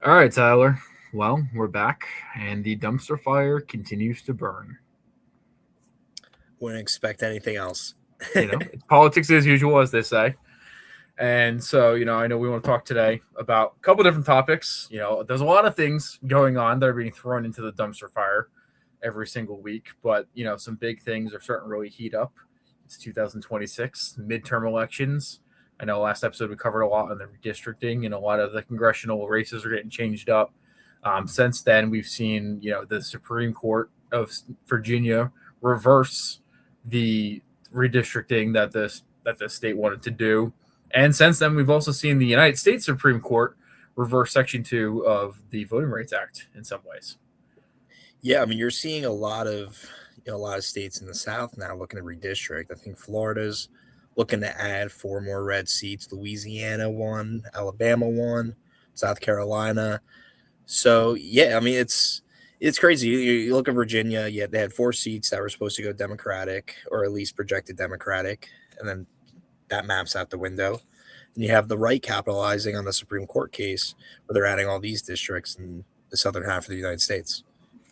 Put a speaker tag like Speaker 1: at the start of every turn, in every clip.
Speaker 1: All right, Tyler. Well, we're back, and the dumpster fire continues to burn.
Speaker 2: Wouldn't expect anything else.
Speaker 1: It's politics as usual, as they say. And so, I know we want to talk today about a couple different topics. There's a lot of things going on that are being thrown into the dumpster fire every single week, but, some big things are starting to really heat up. It's 2026, midterm elections. I know last episode we covered a lot on the redistricting, and a lot of the congressional races are getting changed up. Since then, we've seen, the Supreme Court of Virginia reverse the redistricting that the state wanted to do. And since then, we've also seen the United States Supreme Court reverse Section 2 of the Voting Rights Act in some ways.
Speaker 2: Yeah, I mean, you're seeing a lot of states in the South now looking to redistrict. I think Florida's looking to add four more red seats. Louisiana won, Alabama won, South Carolina. So yeah, I mean it's crazy. You look at Virginia. Yeah, they had four seats that were supposed to go Democratic, or at least projected Democratic, and then that maps out the window. And you have the right capitalizing on the Supreme Court case where they're adding all these districts in the southern half of the United States.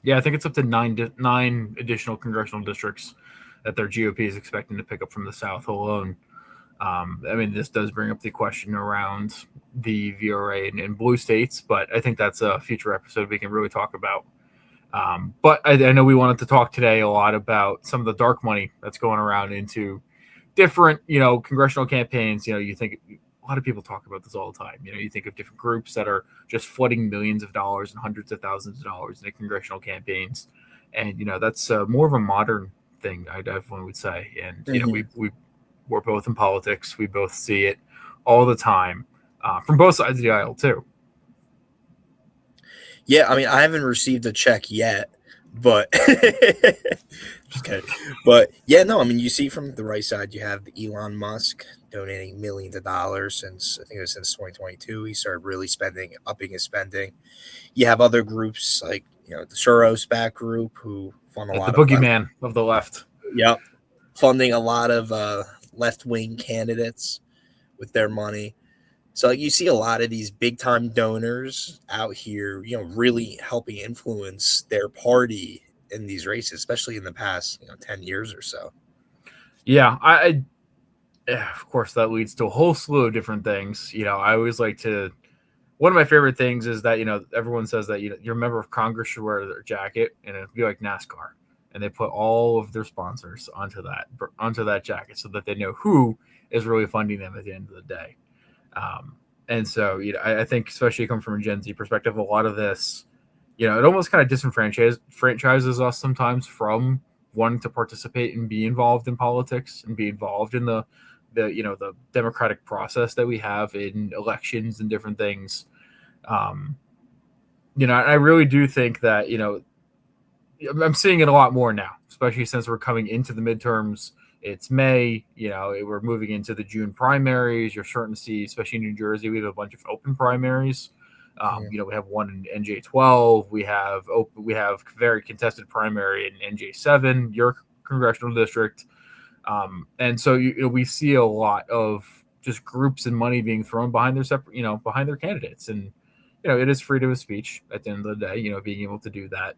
Speaker 1: Yeah, I think it's up to nine additional congressional districts that their GOP is expecting to pick up from the South alone. I mean, this does bring up the question around the VRA in blue states, but I think that's a future episode we can really talk about. But I know we wanted to talk today a lot about some of the dark money that's going around into different, congressional campaigns. You think a lot of people talk about this all the time. You think of different groups that are just flooding millions of dollars and hundreds of thousands of dollars into congressional campaigns, and that's more of a modern thing. I definitely would say, and
Speaker 2: Mhm.
Speaker 1: we're both in politics. We both see it all the time from both sides of the aisle too.
Speaker 2: Yeah, I mean, I haven't received a check yet, but just kidding. But yeah, no, I mean, you see from the right side, you have Elon Musk donating millions of dollars since I think it was since 2022. He started really upping his spending. You have other groups like the Soros back group who fund a
Speaker 1: The
Speaker 2: lot of left.
Speaker 1: boogeyman of the left.
Speaker 2: Yep, funding a lot of left wing candidates with their money. So you see a lot of these big time donors out here, really helping influence their party in these races, especially in the past, 10 years or so.
Speaker 1: Yeah, of course that leads to a whole slew of different things. I always like to. One of my favorite things is that everyone says that your member of Congress should wear their jacket, and it'd be like NASCAR, and they put all of their sponsors onto that jacket so that they know who is really funding them at the end of the day. And so, I think, especially coming from a Gen Z perspective, a lot of this, it almost kind of franchises us sometimes from wanting to participate and be involved in politics and be involved in the democratic process that we have in elections and different things. Um, I really do think that, I'm seeing it a lot more now, especially since we're coming into the midterms. It's May, we're moving into the June primaries. You're starting to see, especially in New Jersey, we have a bunch of open primaries.
Speaker 2: Mhm.
Speaker 1: We have one in NJ12. We have very contested primary in NJ7, your congressional district. And so we see a lot of just groups and money being thrown behind their behind their candidates, and it is freedom of speech at the end of the day. Being able to do that.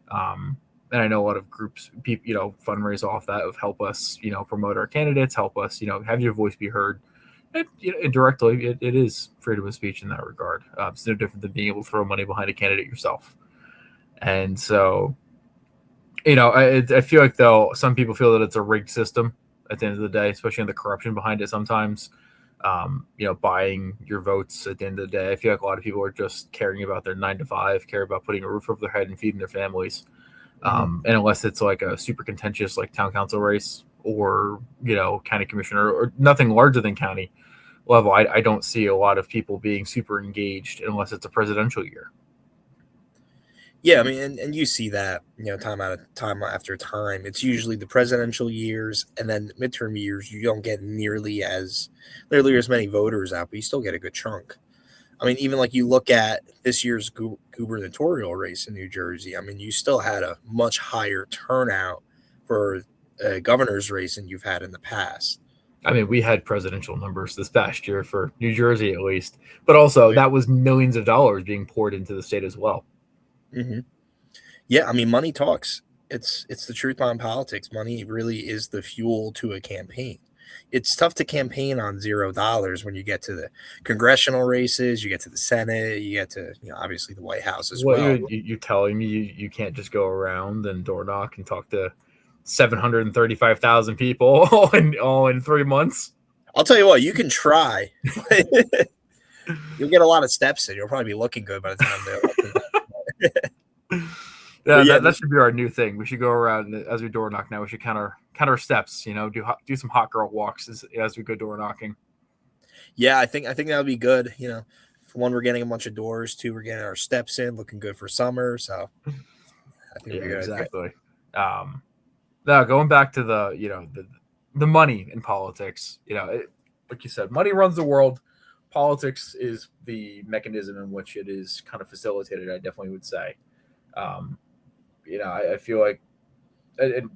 Speaker 1: Um, and I know a lot of groups, people, fundraise off that of help us, promote our candidates, help us, have your voice be heard. And, indirectly, it is freedom of speech in that regard. It's no different than being able to throw money behind a candidate yourself. And so, I feel like though some people feel that it's a rigged system at the end of the day, especially in the corruption behind it. Sometimes, buying your votes at the end of the day. I feel like a lot of people are just caring about their 9 to 5, care about putting a roof over their head and feeding their families.
Speaker 2: Mhm.
Speaker 1: And unless it's like a super contentious like town council race or county commissioner or nothing larger than county level, I don't see a lot of people being super engaged unless it's a presidential year.
Speaker 2: Yeah, I mean, and you see that, time after time. It's usually the presidential years and then midterm years. You don't get nearly as many voters out, but you still get a good chunk. I mean, even like you look at this year's gubernatorial race in New Jersey. I mean, you still had a much higher turnout for a governor's race than you've had in the past.
Speaker 1: I mean, we had presidential numbers this past year for New Jersey, at least, but also that was millions of dollars being poured into the state as well.
Speaker 2: Mm-hmm. Yeah, I mean, money talks. It's the truth behind politics. Money really is the fuel to a campaign. It's tough to campaign on $0 when you get to the congressional races, you get to the Senate, you get to obviously the White House as
Speaker 1: What
Speaker 2: well.
Speaker 1: you telling me you can't just go around and door knock and talk to 735,000 people all in 3 months?
Speaker 2: I'll tell you what, you can try. You'll get a lot of steps in. You'll probably be looking good by the time they're
Speaker 1: Yeah,
Speaker 2: yeah,
Speaker 1: that should be our new thing. We should go around as we door knock now. We should count our steps. Do some hot girl walks as we go door knocking.
Speaker 2: yeah, I think that would be good. For one, we're getting a bunch of doors. Two, we're getting our steps in, looking good for summer. So I think
Speaker 1: Yeah,
Speaker 2: it'd be good.
Speaker 1: exactly. Now going back to the money in politics. Like you said, money runs the world. Politics is the mechanism in which it is kind of facilitated. I definitely would say. Um, I feel like, and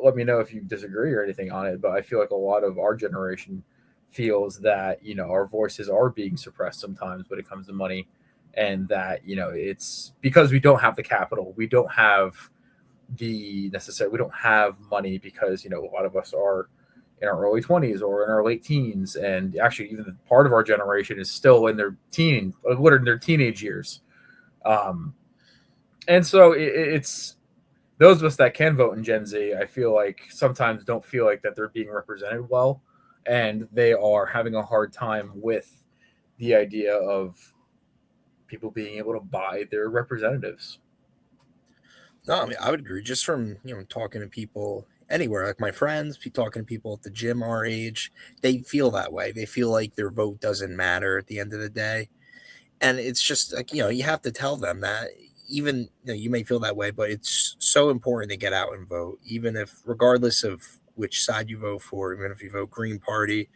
Speaker 1: let me know if you disagree or anything on it, but I feel like a lot of our generation feels that our voices are being suppressed sometimes when it comes to money, and that it's because we don't have the capital, we don't have we don't have money because a lot of us are in our early 20s or in our late teens, and actually even part of our generation is still in their teenage years. um, and so it's those of us that can vote in Gen Z, I feel like sometimes don't feel like that they're being represented well, and they are having a hard time with the idea of people being able to buy their representatives.
Speaker 2: No, I mean, I would agree. Just from talking to people anywhere, like my friends, talking to people at the gym our age, they feel that way. They feel like their vote doesn't matter at the end of the day, and it's just like you have to tell them that. Even you may feel that way, but it's so important to get out and vote, even if regardless of which side you vote for, even if you vote Green Party,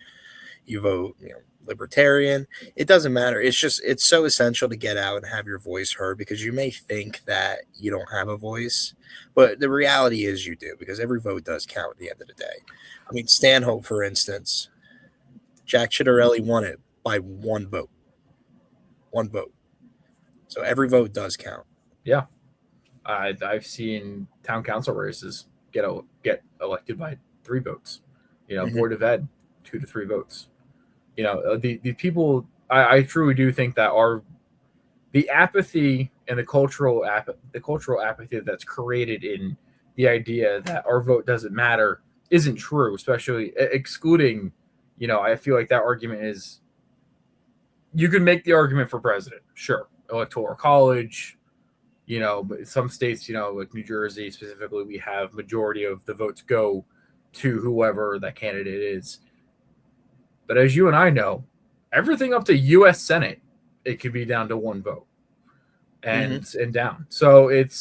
Speaker 2: you vote libertarian, it doesn't matter. It's so essential to get out and have your voice heard, because you may think that you don't have a voice, but the reality is you do, because every vote does count at the end of the day. I mean, Stanhope, for instance, Jack Chitterelli won it by one vote, so every vote does count.
Speaker 1: Yeah, I've seen town council races get elected by 3 votes.
Speaker 2: Hmm.
Speaker 1: Board of Ed, 2 to 3 votes. The people. I truly do think that the apathy and the cultural apathy that's created in the idea that our vote doesn't matter isn't true. Especially excluding, I feel like that argument is. You can make the argument for president, sure, electoral college, but some states, like New Jersey specifically, we have majority of the votes go to whoever that candidate is. But as you and I know, everything up to U.S. Senate, it could be down to 1 vote
Speaker 2: Hmm.
Speaker 1: and down. So it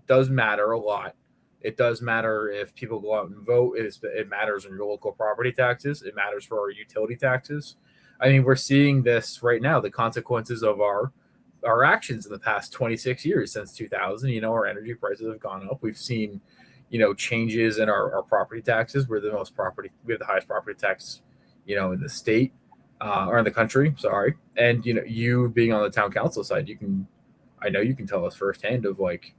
Speaker 1: does matter a lot. It does matter if people go out and vote. It matters in your local property taxes. It matters for our utility taxes. I mean, we're seeing this right now. The consequences of our actions in the past 26 years since 2000. Our energy prices have gone up. We've seen, changes in our property taxes. We have the highest property tax, in the state, or in the country. Sorry. And, you being on the town council side, I know you can tell us firsthand of like,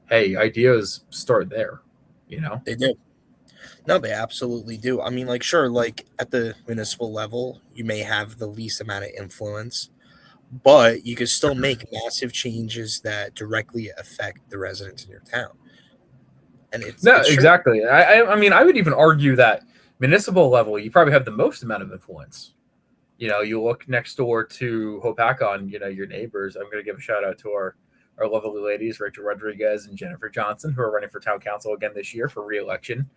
Speaker 1: hey, ideas start there, you know?
Speaker 2: They do. No, they absolutely do. I mean, like, sure, like at the municipal level, you may have the least amount of influence, but you can still make massive changes that directly affect the residents in your town. And
Speaker 1: No,
Speaker 2: it's true.
Speaker 1: exactly. I mean, I would even argue that municipal level, you probably have the most amount of influence. You look next door to Hopakon, your neighbors. I'm going to give a shout out to our lovely ladies, Rachel Rodriguez and Jennifer Johnson, who are running for town council again this year for re-election.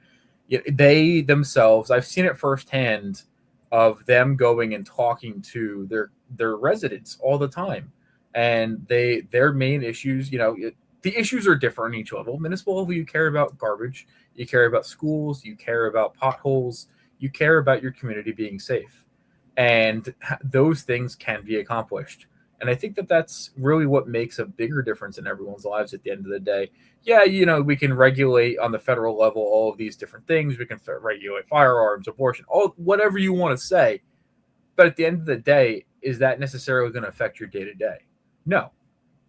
Speaker 1: They themselves, I've seen it firsthand of them going and talking to their residents all the time, and their main issues, the issues are different on each level. Municipal level, you care about garbage, you care about schools, you care about potholes, you care about your community being safe, and those things can be accomplished. And I think that that's really what makes a bigger difference in everyone's lives at the end of the day. Yeah, we can regulate on the federal level all of these different things. We can regulate firearms, abortion, all whatever you want to say. But at the end of the day, is that necessarily going to affect your day to day? No.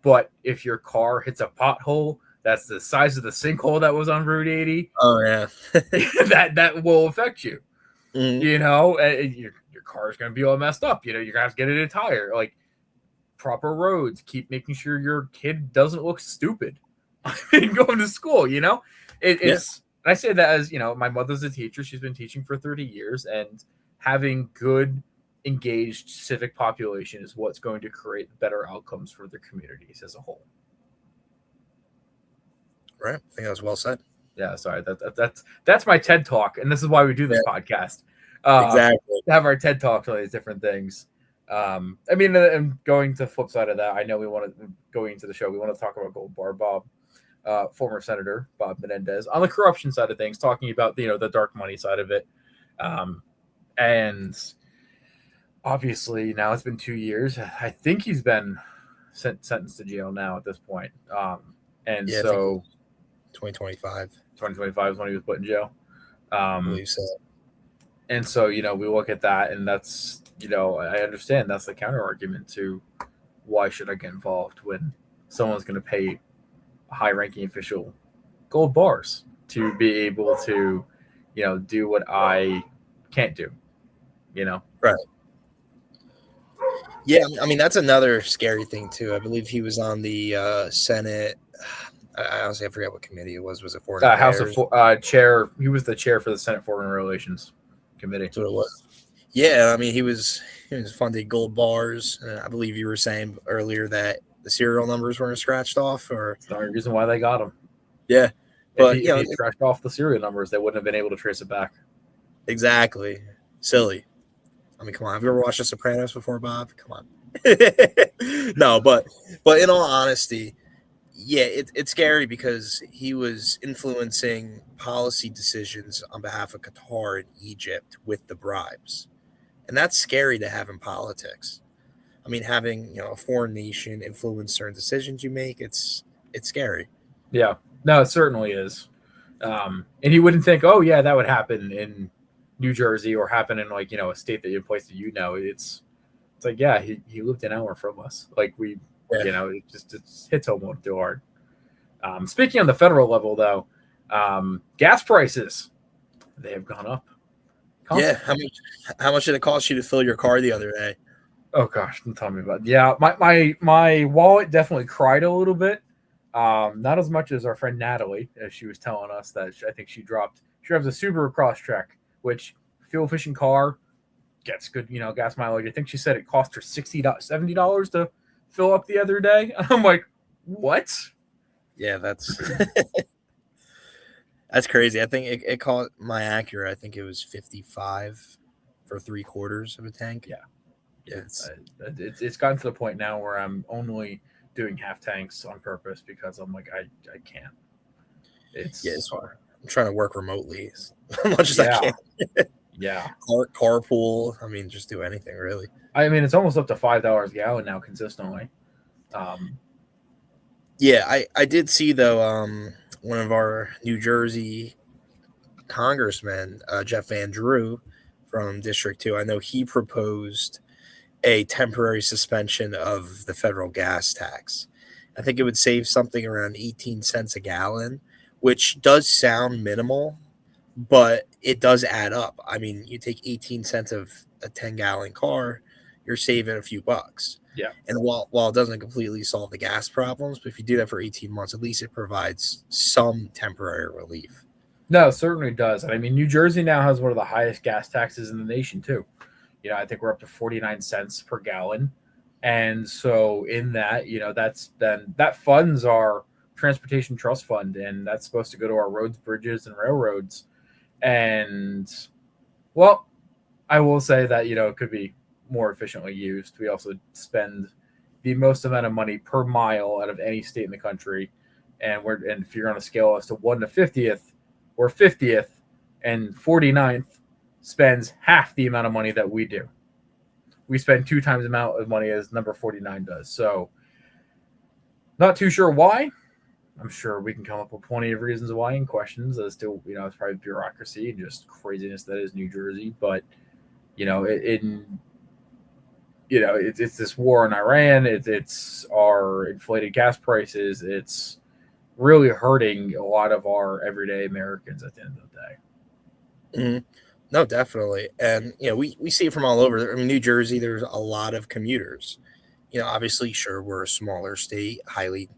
Speaker 1: But if your car hits a pothole that's the size of the sinkhole that was on Route 80,
Speaker 2: Oh yeah.
Speaker 1: that will affect you.
Speaker 2: Mhm.
Speaker 1: Your car is going to be all messed up. You're going to have to get a new tire. Like, proper roads, keep making sure your kid doesn't look stupid going to school. It's and I say that as my mother's a teacher. She's been teaching for 30 years, and having good engaged civic population is what's going to create better outcomes for their communities as a whole.
Speaker 2: Right. I think that was well said.
Speaker 1: Yeah, sorry. That's my TED talk, and this is why we do this podcast.
Speaker 2: Exactly.
Speaker 1: To have our TED talks on these different things. And going to the flip side of that, I know going into the show, we want to talk about Gold Bar Bob, former Senator Bob Menendez, on the corruption side of things, talking about the dark money side of it, and obviously now it's been 2 years. I think he's been sentenced to jail now at this point. And
Speaker 2: Yeah,
Speaker 1: so
Speaker 2: 2025.
Speaker 1: 2025 is when he was put in jail.
Speaker 2: I believe so.
Speaker 1: And so, we look at that, and that's, I understand that's the counter argument to why should I get involved when someone's going to pay a high ranking official gold bars to be able to, do what I can't do,
Speaker 2: Right. Yeah, I mean that's another scary thing too. I believe he was on the Senate. I honestly forget what committee it was. Was it Foreign Affairs?
Speaker 1: House of chair. He was the chair for the Senate Foreign Relations Committee.
Speaker 2: That's what it was. Yeah, I mean he was funded gold bars. I believe you were saying earlier that the serial numbers weren't scratched off, or
Speaker 1: it's the only reason why they got him.
Speaker 2: Yeah,
Speaker 1: but if he scratched off the serial numbers, they wouldn't have been able to trace it back.
Speaker 2: Exactly. Silly. I mean, come on. Have you ever watched The Sopranos before, Bob? Come on. No, but in all honesty, yeah, it's scary because he was influencing policy decisions on behalf of Qatar and Egypt with the bribes. And that's scary to have in politics. I mean, having, a foreign nation influence certain decisions you make, it's scary.
Speaker 1: Yeah. No, it certainly is. And you wouldn't think, oh, yeah, that would happen in New Jersey or happen in a state that place that it's like, yeah, he lived an hour from us. Like it hits home too hard. Speaking on the federal level though, gas prices, they have gone up.
Speaker 2: Constantly. Yeah, how much did it cost you to fill your car the other day?
Speaker 1: Oh gosh, don't tell me about it. Yeah, my wallet definitely cried a little bit. Not as much as our friend Natalie, as she was telling us that I think she drives a Subaru Crosstrek, which fuel efficient car gets good, gas mileage. I think she said it cost her $70 to fill up the other day. I'm like, what?
Speaker 2: Yeah, that's that's crazy. I think it cost my Acura. I think it was $55 for 3/4 of a tank.
Speaker 1: Yeah. It's gotten to the point now where I'm only doing half tanks on purpose because I'm like, I can't.
Speaker 2: It's hard. I'm trying to work remotely as much as I can.
Speaker 1: Yeah.
Speaker 2: Carpool. I mean, just do anything really.
Speaker 1: I mean, it's almost up to $5 a gallon now consistently.
Speaker 2: Yeah, I did see though. One of our New Jersey congressmen, Jeff Van Drew from District 2. I know he proposed a temporary suspension of the federal gas tax. I think it would save something around 18 cents a gallon, which does sound minimal, but it does add up. I mean, you take 18 cents of a 10-gallon car, you're saving a few bucks.
Speaker 1: Yeah.
Speaker 2: And while it doesn't completely solve the gas problems, but if you do that for 18 months, at least it provides some temporary relief.
Speaker 1: No, it certainly does. I mean, New Jersey now has one of the highest gas taxes in the nation, too. I think we're up to 49 cents per gallon. And so in that, that funds our transportation trust fund, and that's supposed to go to our roads, bridges, and railroads. And, well, I will say that, it could be more efficiently used. We also spend the most amount of money per mile out of any state in the country. And if you're on a scale as to 1 to 50th, we're 50th, and 49th spends half the amount of money that we do. we spend 2 times the amount of money as number 49 does. So, not too sure why. I'm sure we can come up with plenty of reasons why and questions as to, it's probably bureaucracy and just craziness that is New Jersey. But, it's this war in Iran. It's our inflated gas prices. It's really hurting a lot of our everyday Americans at the end of the day.
Speaker 2: Mm-hmm. No, definitely. And, we see it from all over. I mean, New Jersey, there's a lot of commuters. Obviously, sure, we're a smaller state, highly,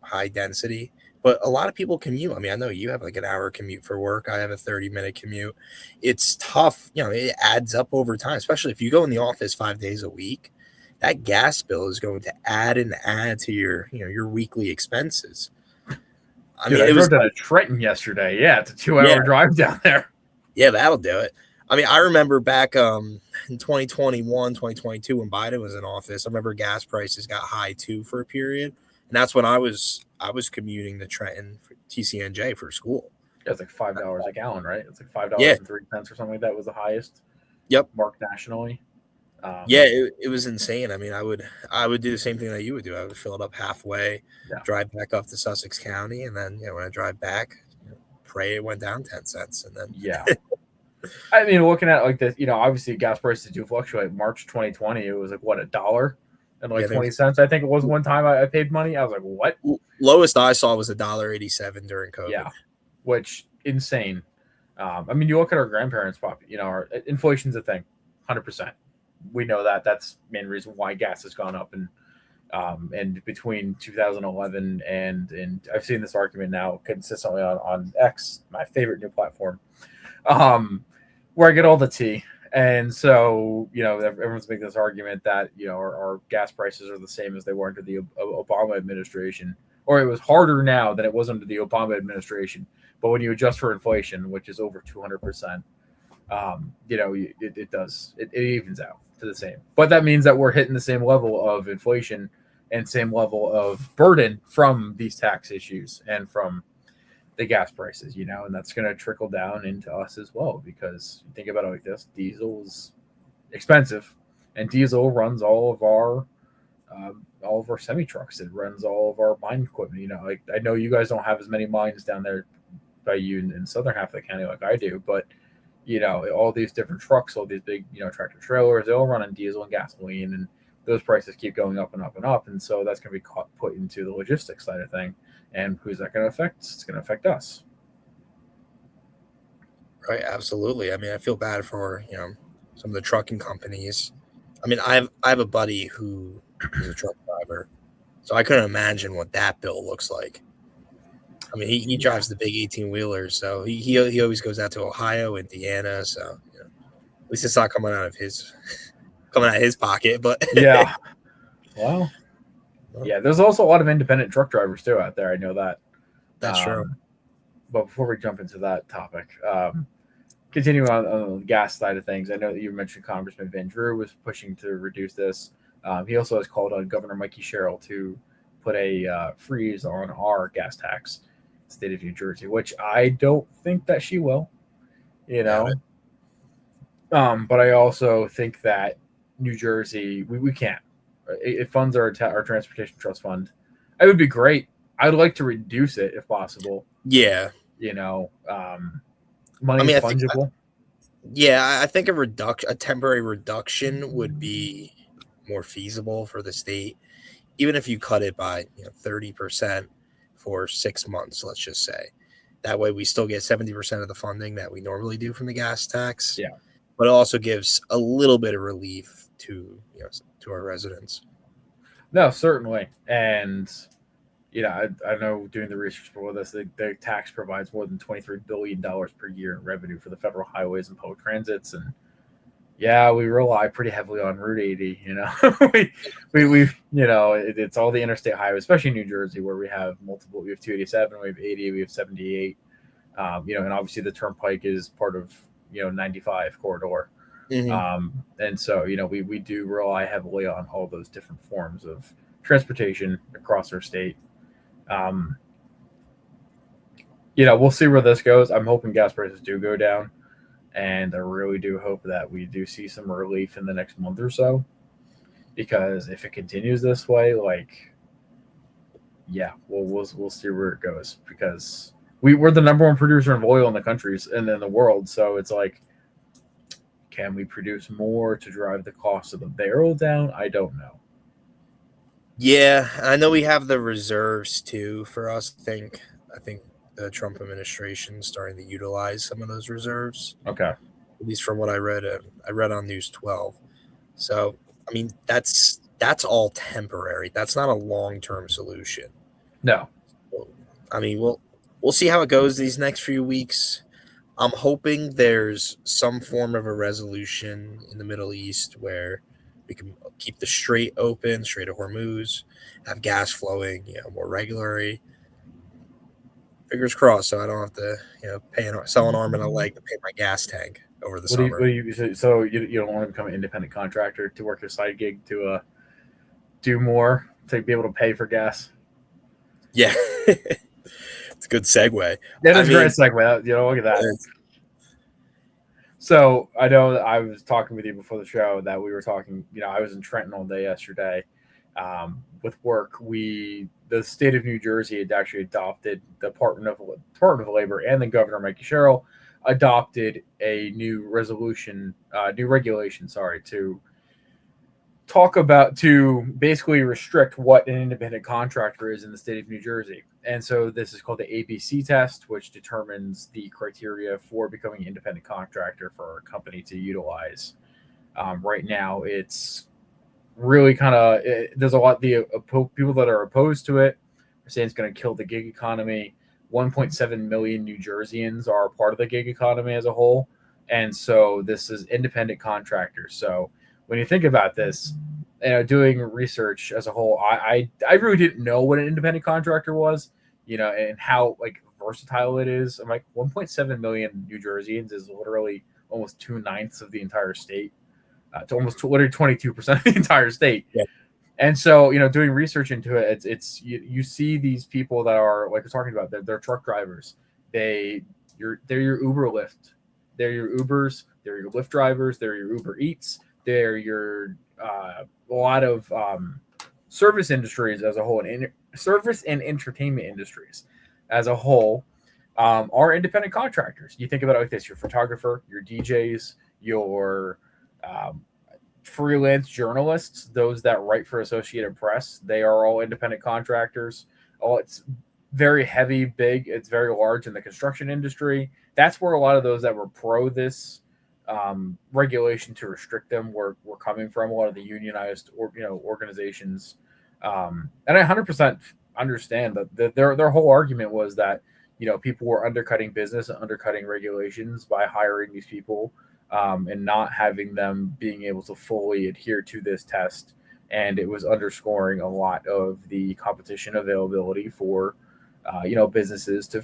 Speaker 2: high density, but a lot of people commute. I mean, I know you have like an hour commute for work. I have a 30-minute commute. It's tough. It adds up over time, especially if you go in the office 5 days a week. That gas bill is going to add and add to your weekly expenses. I
Speaker 1: Dude,
Speaker 2: mean,
Speaker 1: I
Speaker 2: it was
Speaker 1: drove down to Trenton yesterday. Yeah, it's a 2-hour
Speaker 2: yeah,
Speaker 1: drive down there.
Speaker 2: yeah, that'll do it. I mean, I remember back in 2021, 2022, when Biden was in office, I remember gas prices got high too for a period. And that's when I was commuting to Trenton for TCNJ for school.
Speaker 1: Yeah, it's like $5 a gallon, right? It's like
Speaker 2: Yeah.
Speaker 1: $5.03 or something like that was the highest.
Speaker 2: Yep.
Speaker 1: Marked nationally.
Speaker 2: Yeah, it was insane. I mean, I would do the same thing that you would do. I would fill it up halfway, drive back up to Sussex County, and then when I drive back, pray it went down 10 cents, and then
Speaker 1: I mean, looking at like this, obviously gas prices do fluctuate. March 2020, it was like what, $1 and like 20 cents. I think it was one time I paid money. I was like, what?
Speaker 2: Lowest I saw was $1.87 during COVID.
Speaker 1: Yeah, which insane. I mean, you look at our grandparents' our inflation's a thing, 100%. We know that. That's the main reason why gas has gone up. And between 2011 and I've seen this argument now consistently on X, my favorite new platform, where I get all the tea. And so, everyone's making this argument that, our gas prices are the same as they were under the Obama administration, or it was harder now than it was under the Obama administration. But when you adjust for inflation, which is over 200%, it evens out to the same. But that means that we're hitting the same level of inflation and same level of burden from these tax issues and from the gas prices, and that's going to trickle down into us as well, because you think about it like this: diesel is expensive, and diesel runs all of our semi trucks. It runs all of our mine equipment. Like, I know you guys don't have as many mines down there by you in southern half of the county like I do, but all these different trucks, all these big, tractor trailers, they all run on diesel and gasoline, and those prices keep going up and up and up. And so that's going to be put into the logistics side of thing. And who's that going to affect? It's going to affect us.
Speaker 2: Right. Absolutely. I mean, I feel bad for, some of the trucking companies. I mean, I have a buddy who is a truck driver, so I couldn't imagine what that bill looks like. I mean, he drives the big 18-wheelers, so he always goes out to Ohio, Indiana. So at least it's not coming out of his pocket. But
Speaker 1: yeah, well, yeah. There's also a lot of independent truck drivers too out there. I know that.
Speaker 2: That's true.
Speaker 1: But before we jump into that topic, continuing on the gas side of things, I know that you mentioned Congressman Van Drew was pushing to reduce this. He also has called on Governor Mikey Sherrill to put a freeze on our gas tax, state of New Jersey, which I don't think that she will, but I also think that New Jersey, we can't. It funds our transportation trust fund. It would be great. I'd like to reduce it if possible.
Speaker 2: Yeah.
Speaker 1: Money is fungible.
Speaker 2: I think a temporary reduction would be more feasible for the state, even if you cut it by 30% for 6 months, let's just say. That way we still get 70% of the funding that we normally do from the gas tax.
Speaker 1: Yeah.
Speaker 2: But it also gives a little bit of relief to our residents.
Speaker 1: No, certainly. And I know doing the research for this, the tax provides more than $23 billion per year in revenue for the federal highways and public transits. And we rely pretty heavily on Route 80. It's all the interstate highways, especially in New Jersey, where we have multiple. We have 287, we have 80, we have 78. And obviously the Turnpike is part of 95 corridor.
Speaker 2: Mm-hmm.
Speaker 1: And so we do rely heavily on all those different forms of transportation across our state. We'll see where this goes. I'm hoping gas prices do go down. And I really do hope that we do see some relief in the next month or so. Because if it continues this way, like, yeah, we'll see where it goes. Because we're the number one producer of oil in the countries and in the world. So it's like, can we produce more to drive the cost of the barrel down? I don't know.
Speaker 2: Yeah, I know we have the reserves too for us. I think the Trump administration is starting to utilize some of those reserves,
Speaker 1: Okay.
Speaker 2: at least from what I read. I read on News 12. So I mean, that's all temporary. That's not a long term solution.
Speaker 1: No.
Speaker 2: I mean, we'll see how it goes these next few weeks. I'm hoping there's some form of a resolution in the Middle East where we can keep the Strait open, Strait of Hormuz, have gas flowing, more regularly. Fingers crossed, so I don't have to, sell an arm and a leg to pay my gas tank over the
Speaker 1: What
Speaker 2: summer.
Speaker 1: do you so you don't want to become an independent contractor to work your side gig to do more to be able to pay for gas?
Speaker 2: Yeah, it's a good segue.
Speaker 1: That
Speaker 2: I
Speaker 1: is a great
Speaker 2: mean,
Speaker 1: segue. Look at that. So I know that I was talking with you before the show that we were talking. I was in Trenton all day yesterday with work. The state of New Jersey had actually adopted the Department of Labor and the Governor Mikey Sherrill adopted a new regulation. Sorry, to basically restrict what an independent contractor is in the state of New Jersey. And so this is called the ABC test, which determines the criteria for becoming an independent contractor for a company to utilize. Right now, it's really there's a lot the people that are opposed to it are saying it's going to kill the gig economy. 1.7 million New Jerseyans are part of the gig economy as a whole, and so this is independent contractors. So when you think about this, doing research as a whole, I really didn't know what an independent contractor was, and how like versatile it is. I'm like 1.7 million New Jerseyans is literally almost 2/9 of the entire state, to almost literally 22% of the entire state.
Speaker 2: yeah,
Speaker 1: And so, doing research into it, you see these people that are like we're talking about. They're truck drivers. They're your Uber Lyft. They're your Ubers. They're your Lyft drivers. They're your Uber Eats. They're your a lot of service industries as a whole, and service and entertainment industries as a whole are independent contractors. You think about it like this: your photographer, your DJs, your freelance journalists, those that write for Associated Press, they are all independent contractors. Oh, it's very heavy, big. It's very large in the construction industry. That's where a lot of those that were pro this regulation to restrict them were coming from. A lot of the unionized organizations, and I 100% understand that their whole argument was that people were undercutting business and undercutting regulations by hiring these people and not having them being able to fully adhere to this test. And it was underscoring a lot of the competition availability for, businesses to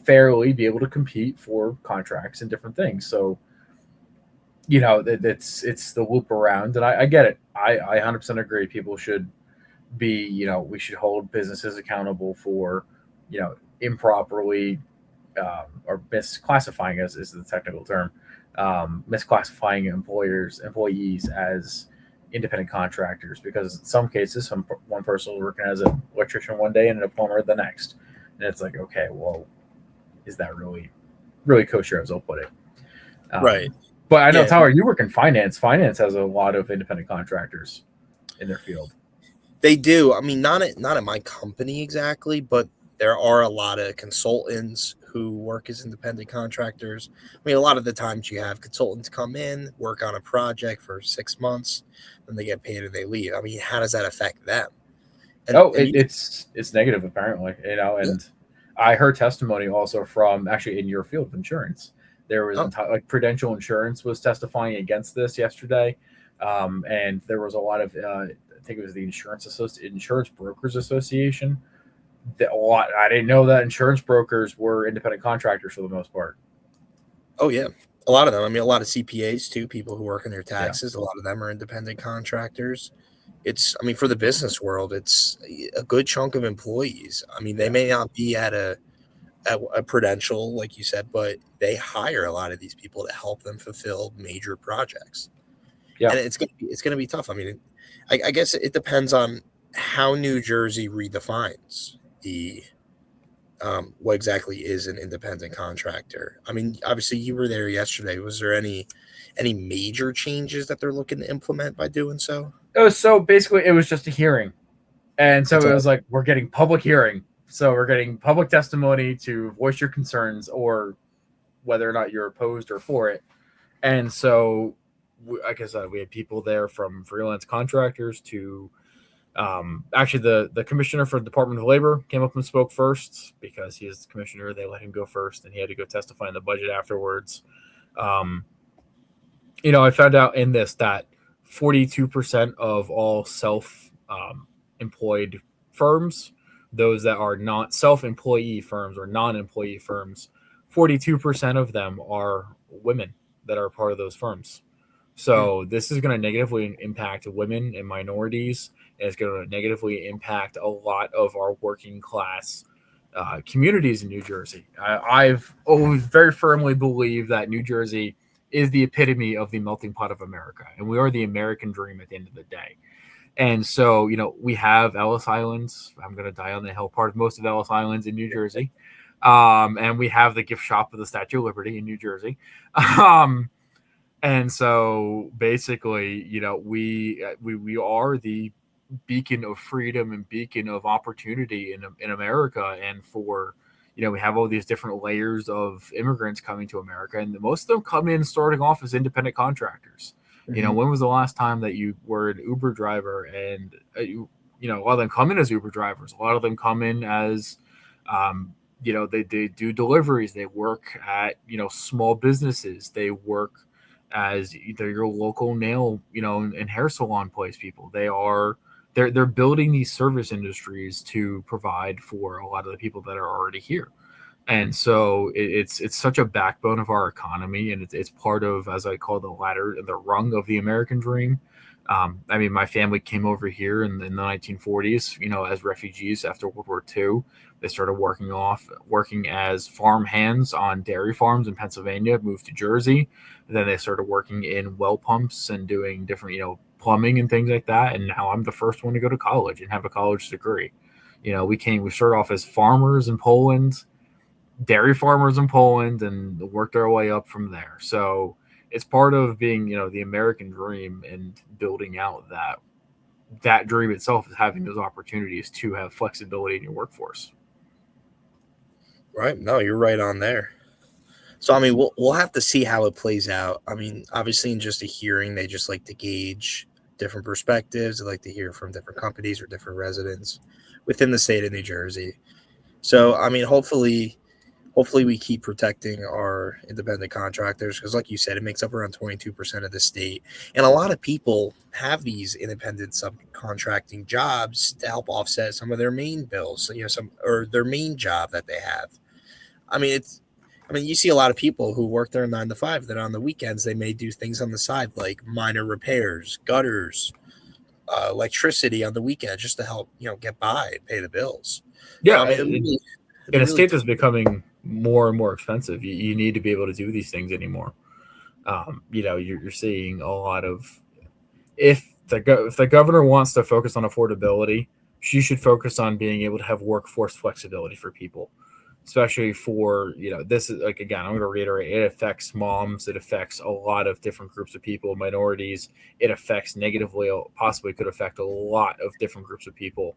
Speaker 1: fairly be able to compete for contracts and different things. So, it's the loop around, and I get it. I 100% agree. People should we should hold businesses accountable for, improperly or misclassifying, as is the technical term, misclassifying employees as independent contractors, because in some cases one person was working as an electrician one day and a plumber the next, and it's like, okay, well, is that really kosher, as I'll put it?
Speaker 2: right.
Speaker 1: But I know,
Speaker 2: Yeah,
Speaker 1: Tyler, you work in finance. Finance has a lot of independent contractors in their field.
Speaker 2: they do. I mean, not at my company exactly, but there are a lot of consultants who work as independent contractors. I mean, a lot of the times you have consultants come in, work on a project for 6 months, then they get paid and they leave. I mean, how does that affect them? And
Speaker 1: It's negative apparently,
Speaker 2: yeah.
Speaker 1: and I heard testimony also from actually in your field of insurance. There was
Speaker 2: Oh,
Speaker 1: like Prudential Insurance was testifying against this yesterday, and there was a lot of I think it was the Insurance Brokers Association. I didn't know that insurance brokers were independent contractors for the most part.
Speaker 2: oh yeah. A lot of them. I mean, a lot of CPAs too, people who work in their
Speaker 1: Yeah,
Speaker 2: taxes. A lot of them are independent contractors. I mean, for the business world, it's a good chunk of employees. I mean, they
Speaker 1: yeah,
Speaker 2: may not be at a a Prudential, like you said, but they hire a lot of these people to help them fulfill major projects,
Speaker 1: Yeah.
Speaker 2: and it's gonna be tough. I mean, I guess it depends on how New Jersey redefines the what exactly is an independent contractor. I mean, obviously you were there yesterday. Was there any major changes that they're looking to implement by doing so?
Speaker 1: So basically, it was just a hearing. And so
Speaker 2: That's
Speaker 1: it was
Speaker 2: all.
Speaker 1: like, we're getting public hearing. So we're getting public testimony to voice your concerns or whether or not you're opposed or for it. And so, like I said, we had people there from freelance contractors to actually the commissioner for the Department of Labor came up and spoke first because he is the commissioner. They let him go first and he had to go testify in the budget afterwards. Um, I found out in this that 42% of all employed firms, those that are not self-employee firms or non-employee firms, 42% of them are women that are part of those firms.
Speaker 2: Hmm.
Speaker 1: So this is going to negatively impact women and minorities, and it's going to negatively impact a lot of our working class communities in New Jersey. I've always very firmly believed that New Jersey is the epitome of the melting pot of America, and we are the American dream at the end of the day. And so, we have Ellis Islands. I'm going to die on the hill part of most of Ellis Islands in New Jersey. And we have the gift shop of the Statue of Liberty in New Jersey. Um, and so basically, we are the beacon of freedom and beacon of opportunity in America. And for we have all these different layers of immigrants coming to America, and most of them come in starting off as independent contractors.
Speaker 2: Hmm.
Speaker 1: When was the last time that you were an Uber driver? And a lot of them come in as Uber drivers. A lot of them come in as they do deliveries. They work at small businesses. They work as either your local nail and hair salon place people. They're building these service industries to provide for a lot of the people that are already here. And so it's such a backbone of our economy, and it's part of, as I call, the ladder, the rung of the American dream. I mean, my family came over here in the 1940s, as refugees after World War II. They started working as farm hands on dairy farms in Pennsylvania, moved to Jersey. And then they started working in well pumps and doing different, plumbing and things like that. And now I'm the first one to go to college and have a college degree. We started off as farmers in Poland, dairy farmers in Poland, and worked our way up from there. So it's part of being, the American dream and building out that dream itself is having those opportunities to have flexibility in your workforce.
Speaker 2: Right. No, you're right on there. So I mean, we'll have to see how it plays out. I mean, obviously, in just a hearing, they just like to gauge different perspectives. They like to hear from different companies or different residents within the state of New Jersey. So I mean, hopefully we keep protecting our independent contractors because, like you said, it makes up around 22% of the state, and a lot of people have these independent subcontracting jobs to help offset some of their main bills. Some or their main job that they have. I mean, you see a lot of people who work their 9 to 5. That on the weekends they may do things on the side like minor repairs, gutters, electricity on the weekend just to help get by and pay the bills. So
Speaker 1: Yeah,
Speaker 2: I mean, it'd be
Speaker 1: in a
Speaker 2: really
Speaker 1: state
Speaker 2: tough.
Speaker 1: that's becoming more and more expensive, you need to be able to do these things anymore. You're seeing a lot of, if the governor wants to focus on affordability, she should focus on being able to have workforce flexibility for people, especially for this is like, again, I'm going to reiterate, it affects moms, it affects a lot of different groups of people, minorities. It affects negatively, possibly could affect a lot of different groups of people.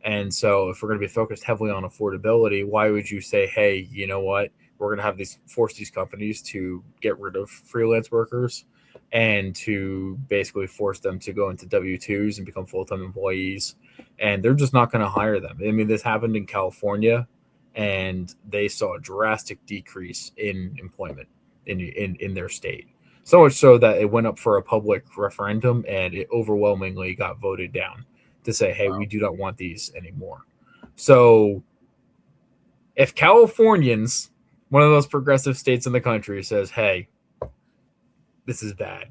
Speaker 1: And so if we're going to be focused heavily on affordability, why would you say, hey, you know what, we're going to have force these companies to get rid of freelance workers and to basically force them to go into W-2s and become full-time employees, and they're just not going to hire them. I mean, this happened in California, and they saw a drastic decrease in employment in their state. So much so that it went up for a public referendum, and it overwhelmingly got voted down to say, hey, we do not want these anymore. So if Californians, one of those progressive states in the country, says, hey, this is bad,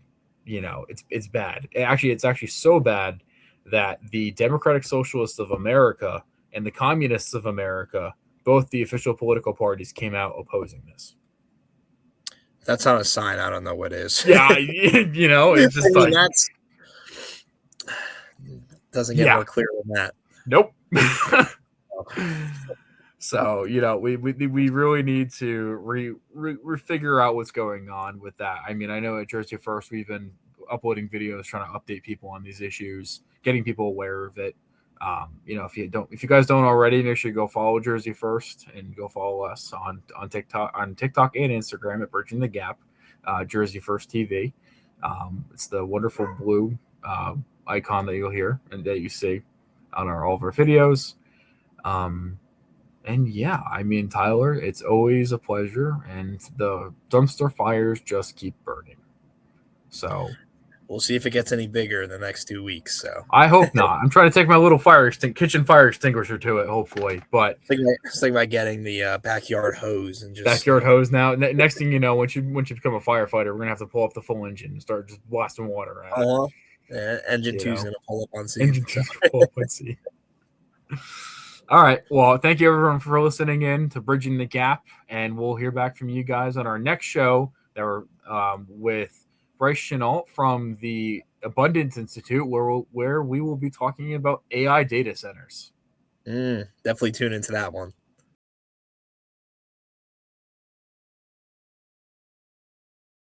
Speaker 1: it's bad. It's actually so bad that the Democratic Socialists of America and the Communists of America both the official political parties came out opposing this.
Speaker 2: That's not a sign. I don't know what is.
Speaker 1: Yeah, you know, it's just like
Speaker 2: that's doesn't get more clear than that.
Speaker 1: Nope. So, you know, we really need to figure out what's going on with that. I mean, I know at Jersey First we've been uploading videos trying to update people on these issues, getting people aware of it. You know, if you guys don't already, make sure you go follow Jersey First and go follow us on TikTok and Instagram at Bridging the Gap, Jersey First TV. It's the wonderful blue icon that you'll hear and that you see on all of our videos. And yeah, I mean, Tyler, it's always a pleasure, and the dumpster fires just keep burning. So
Speaker 2: we'll see if it gets any bigger in the next 2 weeks. So
Speaker 1: I hope not. I'm trying to take my little kitchen fire extinguisher to it, hopefully. But
Speaker 2: think about getting the backyard hose and just
Speaker 1: backyard hose now. Next thing you know, once you become a firefighter, we're gonna have to pull up the full engine and start just blasting water out.
Speaker 2: Engine 2's gonna pull up on C.
Speaker 1: Engine 2's gonna pull up on C. All right. Well, thank you everyone for listening in to Bridging the Gap, and we'll hear back from you guys on our next show that we're with Bryce Chenault from the Abundance Institute, where we will be talking about AI data centers.
Speaker 2: Definitely tune into that one.